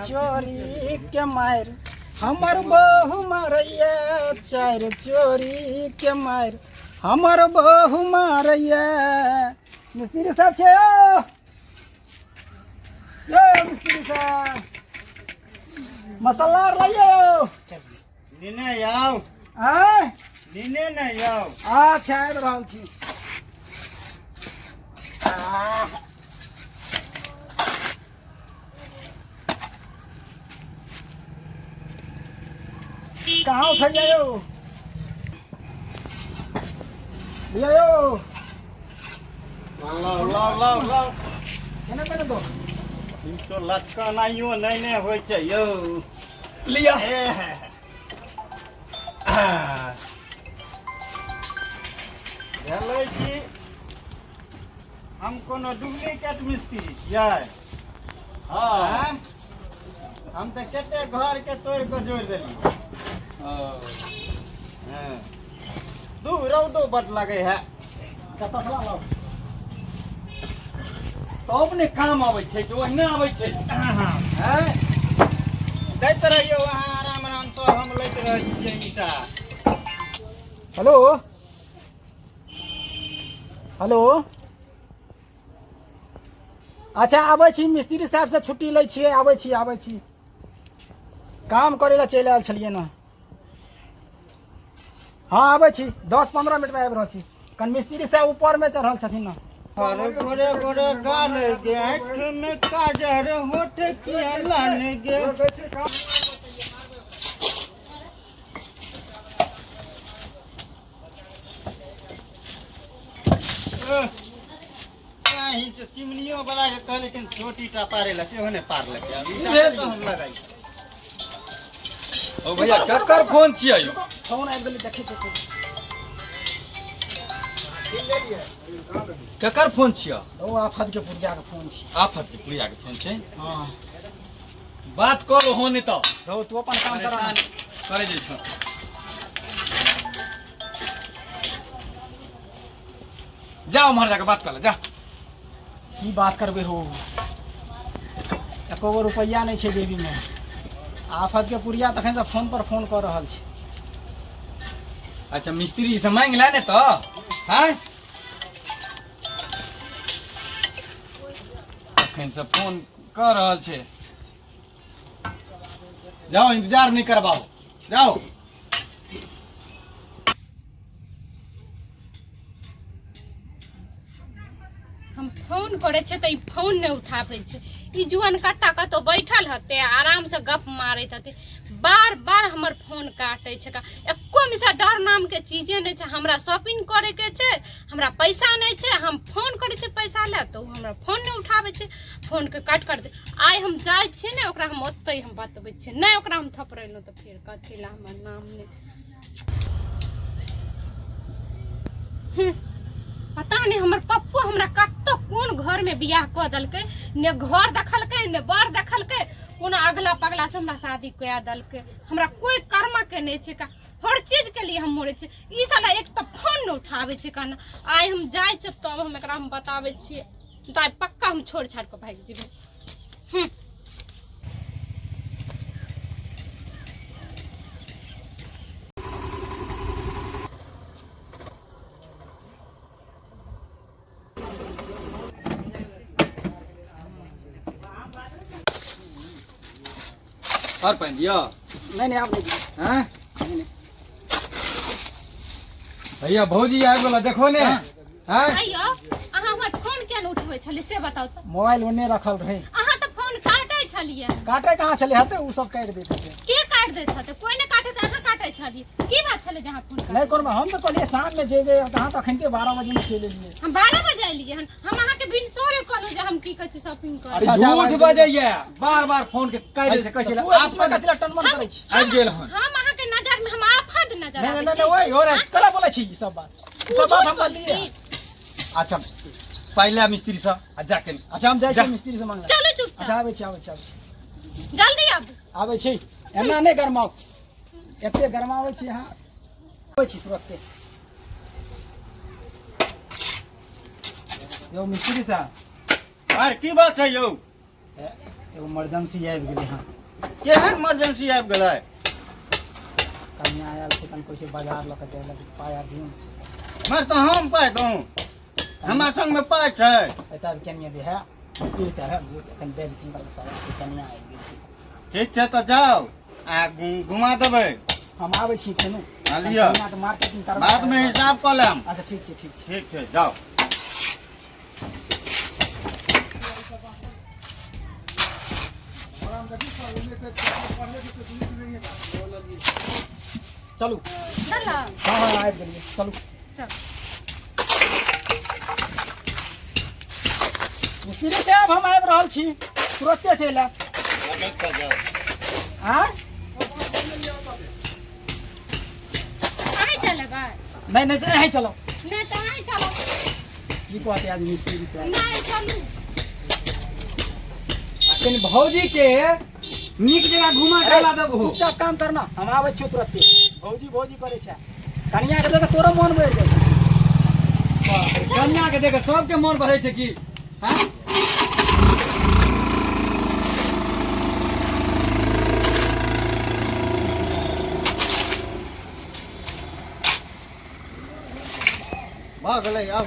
चोरी के मार हमर बहु मारैया चार चोरी के मार हमर बहु मारैया। मिस्त्री साहब छे यो मिस्त्री साहब मसाला लाइयो निने आओ आय निने नहीं आओ। अच्छा आबि रहल छी। कहाँ उठैया यो भैया यो लाओ लाओ लाओ लाओ केना केना दो ई तो लटकनाइयो नहीं ने होय छै यौ। लिया भेलै कि हम कोनो डुप्लीकेट मिस्त्री छियै। हाँ हम तो कते घर के तोड़ के जोड़ देलियै। दू रौदो बड लगे है। तसला लाओ तो अपने काम आवे छै कि ओहिना आवे छै हैं? दैत रहियो वहाँ आराम आराम तो हम लैत रह छियै ईटा। हेलो हेलो अच्छा आबै छी मिस्त्री साहब से छुट्टी लै छियै। आबै छी काम करे ला चलि आयल छलियै ना। हाँ आबै छी 10-15 मिनट में आबि रहल छी। कन मिस्त्री साहब ऊपर में चढ़ल छथिन ना। अरे गोरे गोरे गाल गे आँख में काजर होठ किया लान गे। कहीं से चिमनियों वाला के कह लेकिन छोटी टा पारे ला सेहो ने पार लगे। अब इधर तो हम लगाई। ओ भैया ककर फोन छियै यौ? फोन आबि गेलै देखै छै ककर फोन छियै? ओ आफत के पुरजा के फोन छी। आफत के पुरिया के फोन छै। हाँ बात करो हो नहीं तो तो तू अपन काम कर परेशान करे जे छ। जाओ उम्हर जाके बात कर ले जा। की बात करबे हो एको गो रुपैया नहीं छै जेबी में। आफत के पुरिया तखन से फोन पर फोन कर रहल छै। अच्छा मिस्त्री से मांग ले ने तो हैं? अखन से फोन कर रहल छै। जाओ इंतजार नहीं करवाओ जाओ। हम फोन करे छे तो ई फोन नहीं उठावे छे। ई जुआन कट्टा कतो बैठल हते आराम से गप मारत हते बार बार हमर फोन काटे छे। का एको मिसा डर नाम के चीजे नहीं छे। हमरा शॉपिंग करे के छे हमरा पैसा नहीं छे। हम फोन करे छे पैसा ले तो हमरा फोन नहीं उठावे छे। फोन के काट कर दे। आइ हम जाय छे ने ओकरा हम ओतै हम बतबै छे नहीं ओकरा हम थपरेलो तो फिर कथि ला हमर नाम ने पता नहीं हमर पप्पू हमरा कत्तो कोन घर में बियाह क दलकै ने घर देखलकै ने बर देखलकै कोनो अगला पगला से हमरा शादी कया दलकै। हमरा कोई कर्म के नहीं छे। का हर चीज के लिए हम मोरे छे। ई साला एक तो फोन न उठावे छे। का आइ हम जाय छे तब हम एकरा हम बतावे छिए तो पक्का हम छोड़ छाड़ के भाग जेबे। और पहन दिया नहीं आप नहीं दिए। हैं? नहीं। भैया भौजी आबि गेल देखो ने हैं? अइयो अहाँ हमर फोन किया न उठबै छली से बताउ त। मोबाइल ओने रखल रहे। अहाँ त फोन काटै छलिए। काटे कहाँ चले हते उ सब काट देते थे। के काट देत हते? कोई ने काटे त अहाँ काटै छलिए। की बात छले जहाँ फोन नहीं कोन हम तो कहलिए शाम में जेबे कहाँ तखन के 12 बजे में चले लिए। हम 12 बजे एलिए हन। हम अहाँ के बिन सोरे कहलु जे हम की कहै छी शॉपिंग कर। अच्छा, झूठ बजैया बार बार फोन के काट दे कहै छले आप में कतला टनमन करे छी। आबि गेल हन। हम अहाँ के नजर में हम आफत नजर नहीं आबै नहीं छी। नहीं ओए ओरे कला बोले छी ई सब बात हम बोलिए। अच्छा पहले मिस्त्री से आ जाके अच्छा हम जाय छी मिस्त्री से मांगला। चलो अच्छा चुपचाप आबै छी जल्दी आबू। आबै छी एना नहीं गरमाओ एते गरमावे छी यहाँ आबै छी तुरंत। यो मिस्त्री साहब यार की बात है यौ? एगो इमरजेंसी आबि गेलै हँ केहन इमरजेंसी आबि गेलै? कनिया आयल छै कनि कहै छै बाजार लऽ कऽ जाय लए पाइ आर दियौ मर तऽ हम पाइ दऊँ, हमरा संगमे पाइ छै। एतऽ कनिया दे है मिस्त्री साहब कनि बेइज्जती वाला साहब कनिया आबि गेल छै। ठीक छै तऽ जाउ आ घुमा देबै। हम आबै छी फेनो हाँ, लिअ। कनिया तऽ मार्केटिंग करबा बादमे हिसाब कऽ लेब। अच्छा ठीक छै ठीक छै। ठीक छै जाउ। चलू चल हाँ हाँ आबि गेलियै चलू। चल मिस्त्री साहब हम आबि रहल छी तुरते चलि आयब। लगैत कऽ जाउ। हाँ अहीं चलेबै? नहीं नहीं अहीं चलो नहीं तो अहीं चलो। की कहते आज मिस्त्री साहब नहीं चलू। कनि भौजी के नीक जगह घुमा टहला देबो। चुपचाप काम करना हम आबै छियौ तुरते। भौजी भौजी करे छै कनिया के देख तोरो मन बढ़ि जाइ छै। कन्या के देख सबके मन बढ़ै छै कि हाँ? भऽ गेलै आब।